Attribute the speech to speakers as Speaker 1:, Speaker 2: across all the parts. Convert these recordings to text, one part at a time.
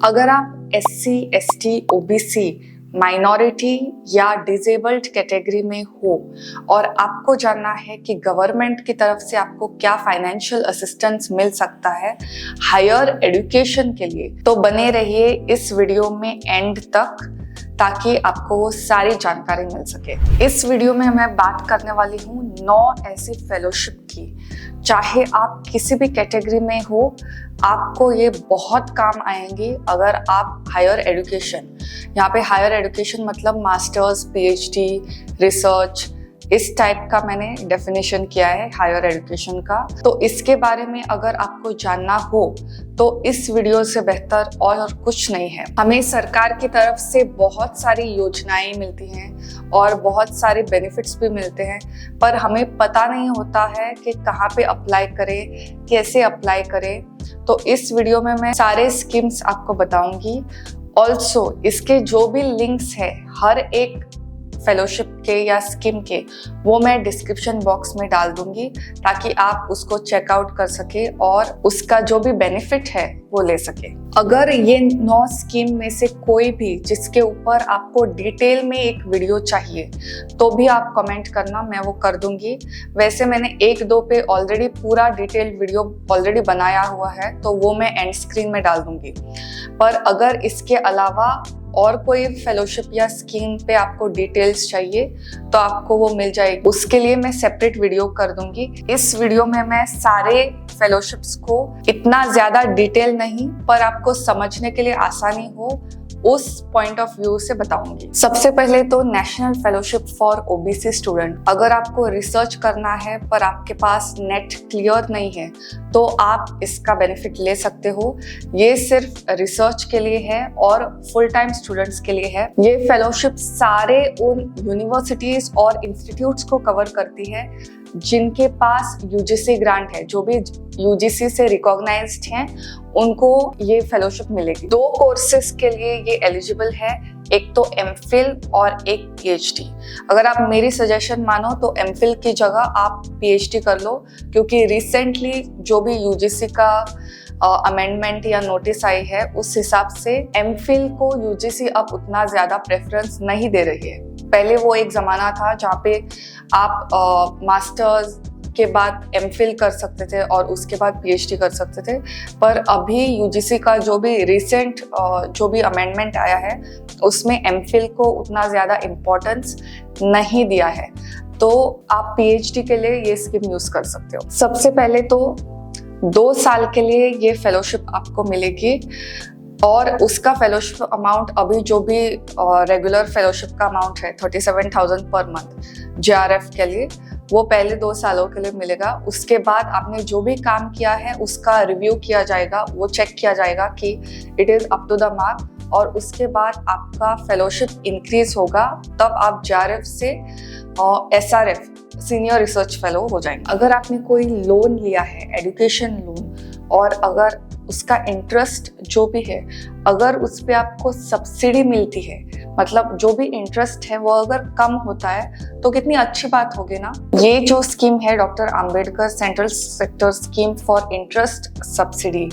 Speaker 1: अगर आप SC, ST, OBC, minority या डिसेबल्ड कैटेगरी में हो और आपको जानना है कि गवर्नमेंट की तरफ से आपको क्या फाइनेंशियल असिस्टेंस मिल सकता है हायर एजुकेशन के लिए, तो बने रहिए इस वीडियो में एंड तक ताकि आपको वो सारी जानकारी मिल सके। इस वीडियो में मैं बात करने वाली हूँ 9 ऐसी फेलोशिप की, चाहे आप किसी भी कैटेगरी में हो, आपको ये बहुत काम आएंगी अगर आप हायर एजुकेशन, यहाँ पे हायर एजुकेशन मतलब मास्टर्स, PhD, रिसर्च, इस टाइप का मैंने डेफिनेशन किया है हायर एजुकेशन का। तो इसके बारे में अगर आपको जानना हो तो इस वीडियो से बेहतर और कुछ नहीं है। हमें सरकार की तरफ से बहुत सारी योजनाएं मिलती हैं और बहुत सारे बेनिफिट्स भी मिलते हैं, पर हमें पता नहीं होता है कि कहाँ पे अप्लाई करें, कैसे अप्लाई करें। तो इस वीडियो में मैं सारे स्कीम्स आपको बताऊंगी। ऑल्सो इसके जो भी लिंक्स है हर एक फेलोशिप के या स्कीम के, वो मैं डिस्क्रिप्शन बॉक्स में डाल दूंगी ताकि आप उसको चेकआउट कर सके और उसका जो भी बेनिफिट है वो ले सके। अगर ये 9 स्कीम में से कोई भी जिसके ऊपर आपको डिटेल में एक वीडियो चाहिए तो भी आप कमेंट करना, मैं वो कर दूंगी। वैसे मैंने 1-2 पे ऑलरेडी पूरा डिटेल वीडियो ऑलरेडी बनाया हुआ है, तो वो मैं एंड स्क्रीन में डाल दूंगी। पर अगर इसके अलावा और कोई फेलोशिप या स्कीम पे आपको डिटेल्स चाहिए तो आपको वो मिल जाएगी, उसके लिए मैं सेपरेट वीडियो कर दूंगी। इस वीडियो में मैं सारे फेलोशिप्स को इतना ज्यादा डिटेल नहीं, पर आपको समझने के लिए आसानी हो उस पॉइंट ऑफ व्यू से बताऊंगी। सबसे पहले तो national fellowship for OBC student. अगर आपको रिसर्च करना है पर आपके पास नेट क्लियर नहीं है तो आप इसका बेनिफिट ले सकते हो। ये सिर्फ रिसर्च के लिए है और फुल टाइम स्टूडेंट्स के लिए है। ये फेलोशिप सारे उन यूनिवर्सिटीज और इंस्टीट्यूट्स को कवर करती है जिनके पास UGC ग्रांट है, जो भी UGC से रिकॉग्नाइज्ड हैं उनको ये फेलोशिप मिलेगी। 2 कोर्सेज के लिए ये एलिजिबल है, एक तो MPhil और एक PhD। अगर आप मेरी सजेशन मानो तो MPhil की जगह आप PhD कर लो, क्योंकि रिसेंटली जो भी UGC का अमेंडमेंट या नोटिस आई है उस हिसाब से MPhil को UGC अब उतना ज्यादा प्रेफरेंस नहीं दे रही है। पहले वो एक जमाना था जहाँ पे आप मास्टर्स के बाद MPhil कर सकते थे और उसके बाद PhD कर सकते थे, पर अभी UGC का जो भी रिसेंट जो भी अमेंडमेंट आया है उसमें MPhil को उतना ज़्यादा इम्पोर्टेंस नहीं दिया है, तो आप PhD के लिए ये स्कीम यूज़ कर सकते हो। सबसे पहले तो 2 साल के लिए ये फेलोशिप आपको मिलेगी और उसका फेलोशिप अमाउंट अभी जो भी रेगुलर फेलोशिप का अमाउंट है 37,000 पर मंथ JRF के लिए, वो पहले 2 सालों के लिए मिलेगा। उसके बाद आपने जो भी काम किया है उसका रिव्यू किया जाएगा, वो चेक किया जाएगा कि it is up to the mark, और उसके बाद आपका फेलोशिप इंक्रीज होगा, तब आप JRF से SRF सीनियर रिसर्च फेलो हो जाएंगे। अगर आपने कोई लोन लिया है, एजुकेशन लोन, और अगर उसका इंटरेस्ट जो भी है, अगर उस पे आपको सब्सिडी मिलती है, मतलब जो भी इंटरेस्ट है वो अगर कम होता है तो कितनी अच्छी बात होगी ना। ये जो स्कीम है doctor Ambedkar central sector scheme for interest subsidy,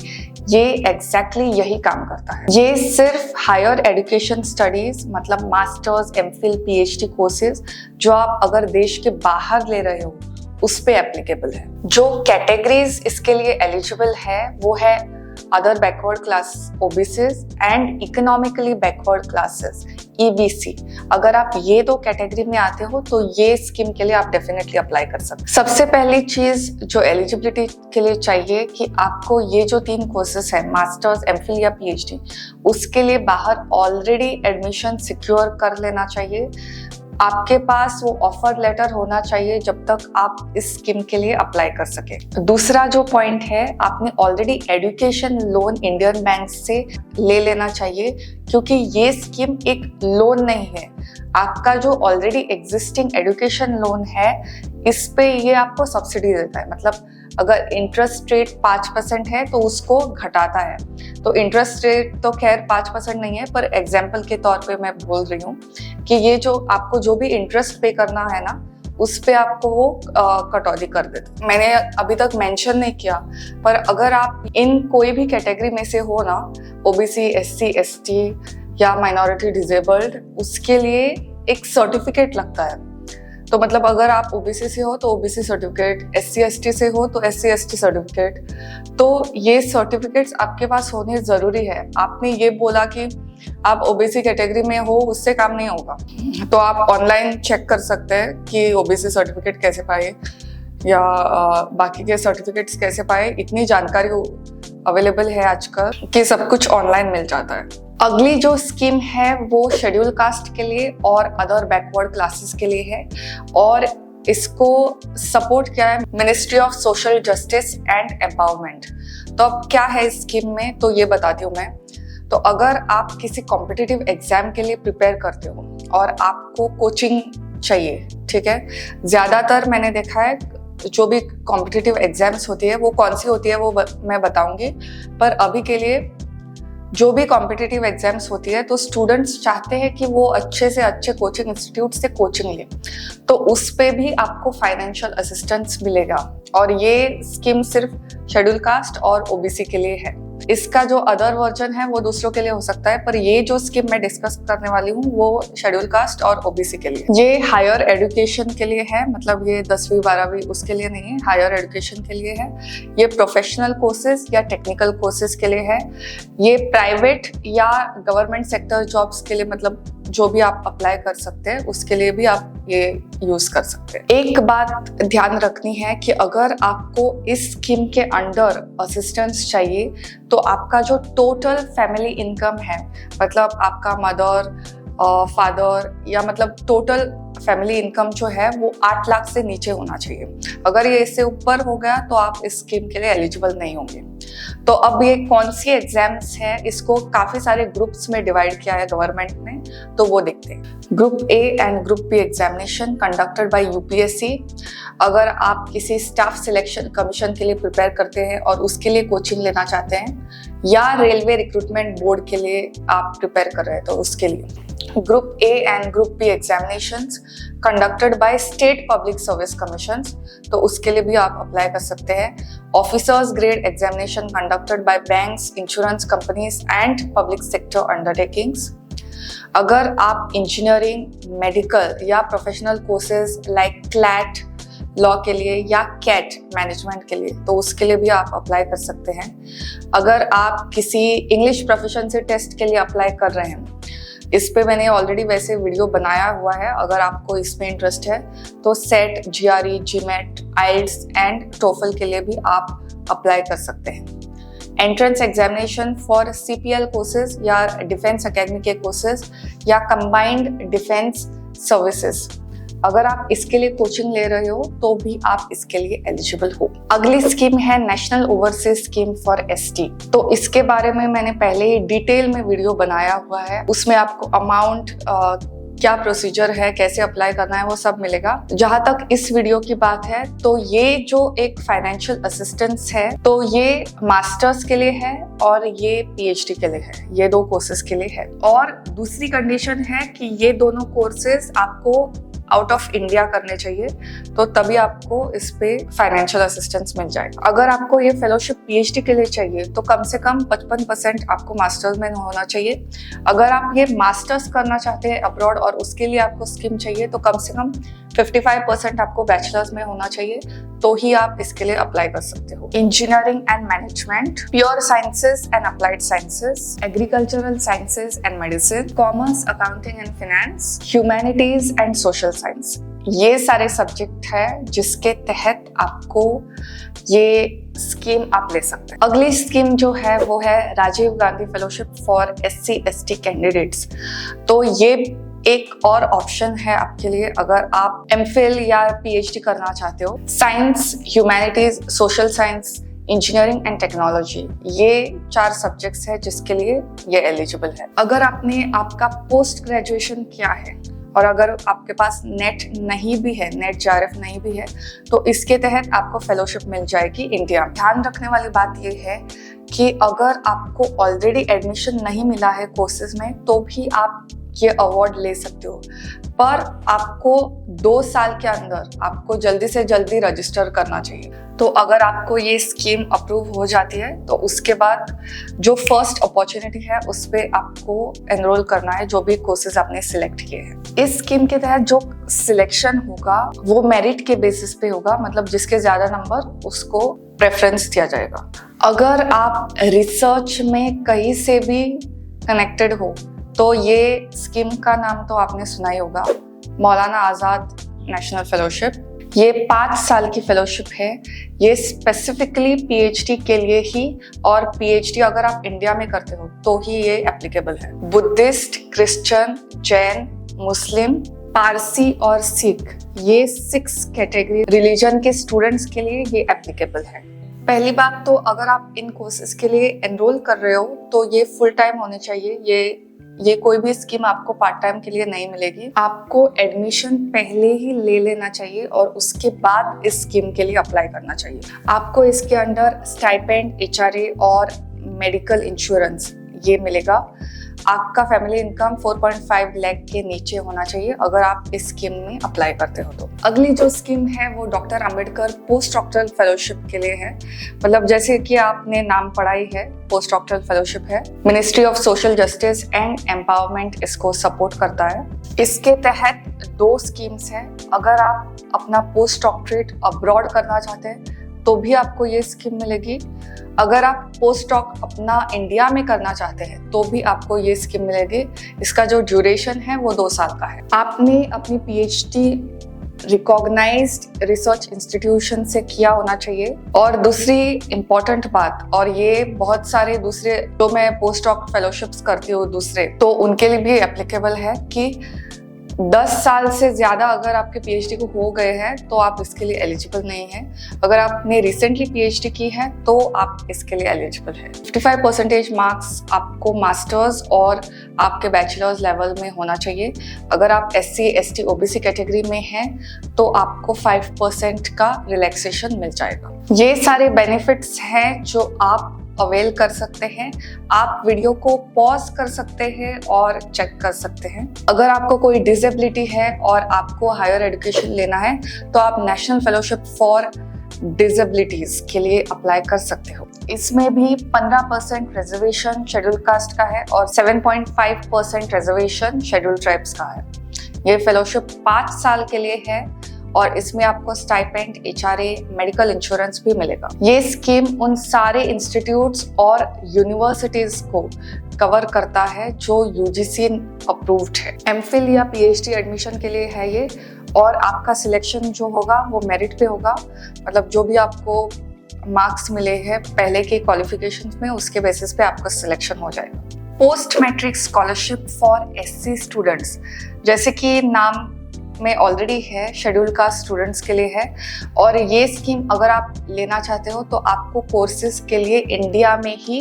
Speaker 1: ये एग्जैक्टली यही काम करता है। ये सिर्फ हायर एजुकेशन स्टडीज मतलब मास्टर्स, MPhil, PhD कोर्सेज जो आप अगर देश के बाहर ले रहे हो उस पे एप्लीकेबल है। जो कैटेगरीज इसके लिए एलिजिबल है वो है other backward class OBCs and economically backward classes EBC। अगर आप ये 2 कैटेगरी में आते हो तो ये स्कीम के लिए आप डेफिनेटली अप्लाई कर सकते हैं। सबसे पहली चीज जो एलिजिबिलिटी के लिए चाहिए कि आपको ये जो 3 कोर्सेस है मास्टर्स, MPhil या PhD, उसके लिए बाहर ऑलरेडी एडमिशन सिक्योर कर लेना चाहिए। आपके पास वो ऑफर लेटर होना चाहिए जब तक आप इस स्कीम के लिए अप्लाई कर सके। दूसरा जो पॉइंट है, आपने already education loan Indian bank से ले लेना चाहिए, क्योंकि ये स्कीम एक लोन नहीं है। आपका जो ऑलरेडी एग्जिस्टिंग एजुकेशन लोन है इस पे ये आपको सब्सिडी देता है, मतलब अगर इंटरेस्ट रेट 5% है तो उसको घटाता है। तो इंटरेस्ट रेट तो खैर 5% नहीं है, पर एग्जाम्पल के तौर पे मैं बोल रही हूँ कि ये जो आपको जो भी इंटरेस्ट पे करना है ना, उस पे आपको वो कटौती कर देते। मैंने अभी तक मेंशन नहीं किया, पर अगर आप इन कोई भी कैटेगरी में से हो ना, ओबीसी, एससी, एसटी या माइनॉरिटी डिसेबल्ड, उसके लिए एक सर्टिफिकेट लगता है। तो मतलब अगर आप ओबीसी से हो तो ओबीसी सर्टिफिकेट, एससी एसटी से हो तो एससी एसटी सर्टिफिकेट। तो ये सर्टिफिकेट्स आपके पास होने जरूरी है। आपने ये बोला कि आप ओबीसी कैटेगरी में हो, उससे काम नहीं होगा। तो आप ऑनलाइन चेक कर सकते हैं कि ओबीसी सर्टिफिकेट कैसे पाए या बाकी के सर्टिफिकेट्स कैसे पाए। इतनी जानकारी अवेलेबल है आजकल कि सब कुछ ऑनलाइन मिल जाता है। अगली जो स्कीम है वो शेड्यूल कास्ट के लिए और अदर बैकवर्ड क्लासेस के लिए है, और इसको सपोर्ट किया है ministry of social justice and empowerment. तो अब क्या है इस स्कीम में, तो ये बताती हूँ मैं। तो अगर आप किसी कॉम्पिटिटिव एग्जाम के लिए प्रिपेयर करते हो और आपको कोचिंग चाहिए, ठीक है, ज्यादातर मैंने देखा है जो भी कॉम्पिटिटिव एग्जाम्स होती है वो कौन सी होती है वो मैं बताऊंगी, पर अभी के लिए जो भी कॉम्पिटिटिव एग्जाम्स होती है तो स्टूडेंट्स चाहते हैं कि वो अच्छे से अच्छे कोचिंग इंस्टीट्यूट से कोचिंग ले, तो उस पे भी आपको फाइनेंशियल असिस्टेंस मिलेगा। और ये स्कीम सिर्फ शेड्यूल कास्ट और ओबीसी के लिए है। इसका जो अदर वर्जन है वो दूसरों के लिए हो सकता है, पर ये जो स्कीम मैं डिस्कस करने वाली हूँ वो शेड्यूल कास्ट और ओबीसी के लिए। ये हायर एजुकेशन के लिए है, मतलब ये 10वीं 12वीं उसके लिए नहीं है, हायर एजुकेशन के लिए है। ये प्रोफेशनल कोर्सेज या टेक्निकल कोर्सेज के लिए है। ये प्राइवेट या गवर्नमेंट सेक्टर जॉब्स के लिए, मतलब जो भी आप अप्लाई कर सकते हैं उसके लिए भी आप ये यूज कर सकते हैं। एक बात ध्यान रखनी है कि अगर आपको इस स्कीम के अंडर असिस्टेंस चाहिए तो आपका जो टोटल फैमिली इनकम है, मतलब आपका मदर, फादर या मतलब टोटल फैमिली इनकम जो है वो 8 लाख से नीचे होना चाहिए। अगर ये इससे ऊपर हो गया तो आप इस स्कीम के लिए एलिजिबल नहीं होंगे। तो अब ये कौन सी एग्जाम्स है, इसको काफी सारे ग्रुप्स में डिवाइड किया है गवर्नमेंट ने, तो वो देखते हैं। Group A and group B examination conducted by UPSC. अगर आप किसी स्टाफ सिलेक्शन कमीशन के लिए प्रिपेयर करते हैं और उसके लिए कोचिंग लेना चाहते हैं, या रेलवे रिक्रूटमेंट बोर्ड के लिए आप प्रिपेयर कर रहे हैं तो उसके लिए। Group A and group B examinations conducted by state public service commissions, तो उसके लिए भी आप अप्लाई कर सकते हैं। Officers grade examination conducted by banks, insurance companies and public sector undertakings. अगर आप इंजीनियरिंग, मेडिकल या professional courses like CLAT law के लिए या कैट मैनेजमेंट के लिए, तो उसके लिए भी आप अप्लाई कर सकते हैं। अगर आप किसी इंग्लिश प्रोफिशिएंसी टेस्ट के लिए अप्लाई कर रहे हैं, इस पे मैंने ऑलरेडी वैसे वीडियो बनाया हुआ है, अगर आपको इसमें इंटरेस्ट है तो SET, GRE, GMAT, IELTS and TOEFL के लिए भी आप अप्लाई कर सकते हैं। Entrance examination for CPL courses या डिफेंस एकेडमी के कोर्सेज या कंबाइंड डिफेंस सर्विसेज, अगर आप इसके लिए कोचिंग ले रहे हो तो भी आप इसके लिए एलिजिबल हो। अगली स्कीम है national overseas scheme for ST. तो इसके बारे में मैंने पहले ही डिटेल में वीडियो बनाया हुआ है, उसमें आपको अमाउंट, क्या प्रोसीजर है, कैसे अप्लाई करना है, वो सब मिलेगा। जहां तक इस वीडियो की बात है तो ये जो एक फाइनेंशियल असिस्टेंस है तो ये मास्टर्स के लिए है और ये पीएचडी के लिए है, ये 2 कोर्सेज के लिए है। और दूसरी कंडीशन है कि ये दोनों कोर्सेज आपको आउट ऑफ इंडिया करने चाहिए, तो तभी आपको इस पे फाइनेंशियल असिस्टेंस मिल जाएगा। अगर आपको ये फेलोशिप पीएचडी के लिए चाहिए तो कम से कम 55% आपको मास्टर्स में होना चाहिए। अगर आप ये मास्टर्स करना चाहते हैं अब्रॉड और उसके लिए आपको स्कीम चाहिए तो कम से कम 55% आपको बैचलर्स में होना चाहिए, तो ही आप इसके लिए अप्लाई कर सकते हो। Engineering and management, pure sciences and applied sciences, agricultural sciences and medicine, commerce, accounting and finance, humanities and social science, ये सारे सब्जेक्ट है जिसके तहत आपको ये स्कीम आप ले सकते हैं। अगली स्कीम जो है वो है Rajiv Gandhi fellowship for SC ST candidates. तो ये एक और ऑप्शन है आपके लिए अगर आप एमफिल या पीएचडी करना चाहते हो। Science, humanities, social science, engineering and technology, ये 4 सब्जेक्ट्स है जिसके लिए ये एलिजिबल है। अगर आपने आपका पोस्ट ग्रेजुएशन किया है और अगर आपके पास नेट नहीं भी है, नेट जेआरएफ नहीं भी है, तो इसके तहत आपको फेलोशिप मिल जाएगी इंडिया। ध्यान रखने वाली बात ये है कि अगर आपको ऑलरेडी एडमिशन नहीं मिला है कोर्सेज में तो भी आप ये अवार्ड ले सकते हो, पर आपको 2 साल के अंदर आपको जल्दी से जल्दी रजिस्टर करना चाहिए। तो अगर आपको ये स्कीम अप्रूव हो जाती है तो उसके बाद जो फर्स्ट अपॉर्चुनिटी है उस पर आपको एनरोल करना है, जो भी कोर्सेज आपने सिलेक्ट किए हैं। इस स्कीम के तहत जो सिलेक्शन होगा वो मेरिट के बेसिस पे होगा, मतलब जिसके ज्यादा नंबर उसको प्रेफरेंस दिया जाएगा। अगर आप रिसर्च में कहीं से भी कनेक्टेड हो तो ये स्कीम का नाम तो आपने सुना ही होगा, मौलाना आज़ाद नेशनल फेलोशिप। ये 5 साल की फेलोशिप है। ये स्पेसिफिकली पीएचडी के लिए ही, और पीएचडी अगर आप इंडिया में करते हो तो ही ये एप्लीकेबल है। बुद्धिस्ट, क्रिश्चियन, जैन, मुस्लिम, पारसी और सिख, ये 6 कैटेगरी रिलीजन के स्टूडेंट्स के लिए ये एप्लीकेबल है। पहली बात तो अगर आप इन कोर्सेज के लिए एनरोल कर रहे हो तो ये फुल टाइम होने चाहिए। ये कोई भी स्कीम आपको पार्ट टाइम के लिए नहीं मिलेगी। आपको एडमिशन पहले ही ले लेना चाहिए और उसके बाद इस स्कीम के लिए अप्लाई करना चाहिए। आपको इसके अंडर स्टाइपेंड, एचआरए और मेडिकल इंश्योरेंस ये मिलेगा। आपका फैमिली इनकम 4.5 लाख के नीचे होना चाहिए अगर आप इस स्कीम में अप्लाई करते हो तो। अगली जो स्कीम है वो doctor Ambedkar post doctoral fellowship के लिए है। मतलब जैसे कि आपने नाम पढ़ा ही है, पोस्ट डॉक्टरल फेलोशिप है। Ministry of social justice and empowerment इसको सपोर्ट करता है। इसके तहत 2 स्कीम्स हैं। अगर आप अपना पोस्ट डॉक्टरेट अब्रॉड करना चाहते हैं तो भी आपको ये स्कीम मिलेगी। अगर आप पोस्ट डॉक अपना इंडिया में करना चाहते हैं तो भी आपको ये स्कीम मिलेगी। इसका जो ड्यूरेशन है वो 2 साल का है। आपने अपनी पीएचडी रिकॉग्नाइज्ड रिसर्च इंस्टीट्यूशन से किया होना चाहिए। और दूसरी इम्पोर्टेंट बात, और ये बहुत सारे दूसरे जो मैं पोस्ट डॉक फेलोशिप्स करती हूँ दूसरे, तो उनके लिए भी एप्लीकेबल है कि 10 साल से ज्यादा अगर आपके पीएचडी को हो गए हैं तो आप इसके लिए एलिजिबल नहीं हैं। अगर आपने रिसेंटली पीएचडी की है तो आप इसके लिए एलिजिबल है। 55% मार्क्स आपको मास्टर्स और आपके बैचलर्स लेवल में होना चाहिए। अगर आप SC, ST, OBC कैटेगरी में हैं तो आपको 5% का रिलैक्सेशन मिल जाएगा। ये सारे बेनिफिट्स हैं जो आप अवेल कर सकते हैं। आप वीडियो को पॉज कर सकते हैं और चेक कर सकते हैं। अगर आपको कोई डिसेबिलिटी है और आपको हायर एजुकेशन लेना है तो आप नेशनल फेलोशिप फॉर डिसेबिलिटीज के लिए अप्लाई कर सकते हो। इसमें भी 15% रिजर्वेशन शेड्यूल कास्ट का है और 7.5% रिजर्वेशन शेड्यूल ट्राइब्स का है। ये फेलोशिप 5 साल के लिए है और इसमें आपको स्टाइपेंड, एचआरए, मेडिकल इंश्योरेंस भी मिलेगा। ये स्कीम उन सारे इंस्टीट्यूट्स और यूनिवर्सिटीज को कवर करता है जो यूजीसी अप्रूव्ड है। एमफिल या पीएचडी एडमिशन के लिए है ये, और आपका सिलेक्शन जो होगा वो मेरिट पे होगा। मतलब जो भी आपको मार्क्स मिले हैं पहले के क्वालिफिकेशंस में, उसके बेसिस पे आपका सिलेक्शन हो जाएगा। Post matric scholarship for SC students, जैसे कि नाम में ऑलरेडी है, शेड्यूल कास्ट स्टूडेंट्स के लिए है। और ये स्कीम अगर आप लेना चाहते हो तो आपको कोर्सेज के लिए इंडिया में ही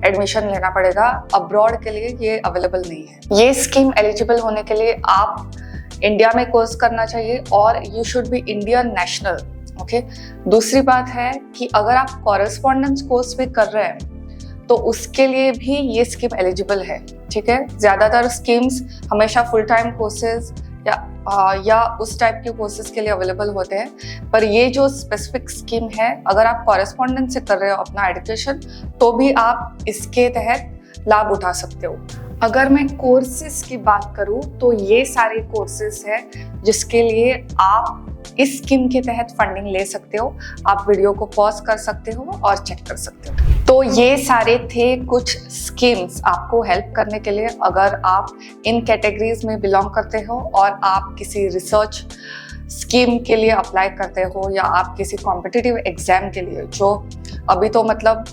Speaker 1: एडमिशन लेना पड़ेगा। अब्रॉड के लिए ये अवेलेबल नहीं है। ये स्कीम एलिजिबल होने के लिए आप इंडिया में कोर्स करना चाहिए और you should be Indian national. Okay, दूसरी बात है कि अगर आप कॉरेस्पॉन्डेंस कोर्स भी कर रहे हैं तो उसके लिए भी ये स्कीम एलिजिबल है। ठीक है, ज्यादातर स्कीम्स हमेशा फुल टाइम कोर्सेज या उस टाइप के कोर्सेज के लिए अवेलेबल होते हैं, पर ये जो स्पेसिफिक स्कीम है, अगर आप कॉरेस्पॉन्डेंस से कर रहे हो अपना एजुकेशन तो भी आप इसके तहत लाभ उठा सकते हो। अगर मैं कोर्सेज की बात करूं तो ये सारे कोर्सेज हैं जिसके लिए आप इस स्कीम के तहत फंडिंग ले सकते हो। आप वीडियो को पॉज कर सकते हो और चेक कर सकते हो। तो ये सारे थे कुछ स्कीम्स आपको हेल्प करने के लिए अगर आप इन कैटेगरीज में बिलोंग करते हो और आप किसी रिसर्च स्कीम के लिए अप्लाई करते हो या आप किसी कॉम्पिटिटिव एग्जाम के लिए, जो अभी तो मतलब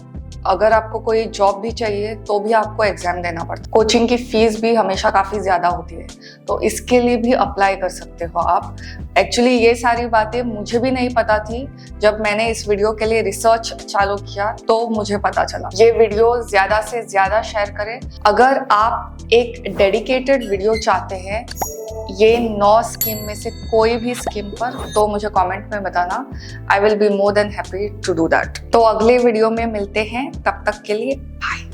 Speaker 1: अगर आपको कोई जॉब भी चाहिए तो भी आपको एग्जाम देना पड़ता है। कोचिंग की फीस भी हमेशा काफ़ी ज़्यादा होती है, तो इसके लिए भी अप्लाई कर सकते हो आप। एक्चुअली ये सारी बातें मुझे भी नहीं पता थी, जब मैंने इस वीडियो के लिए रिसर्च चालू किया तो मुझे पता चला। ये वीडियो ज़्यादा से ज़्यादा शेयर करें। अगर आप एक डेडिकेटेड वीडियो चाहते हैं ये 9 स्कीम में से कोई भी स्कीम पर, तो मुझे कमेंट में बताना। I will be more than happy to do that. तो अगले वीडियो में मिलते हैं, तब तक के लिए बाय।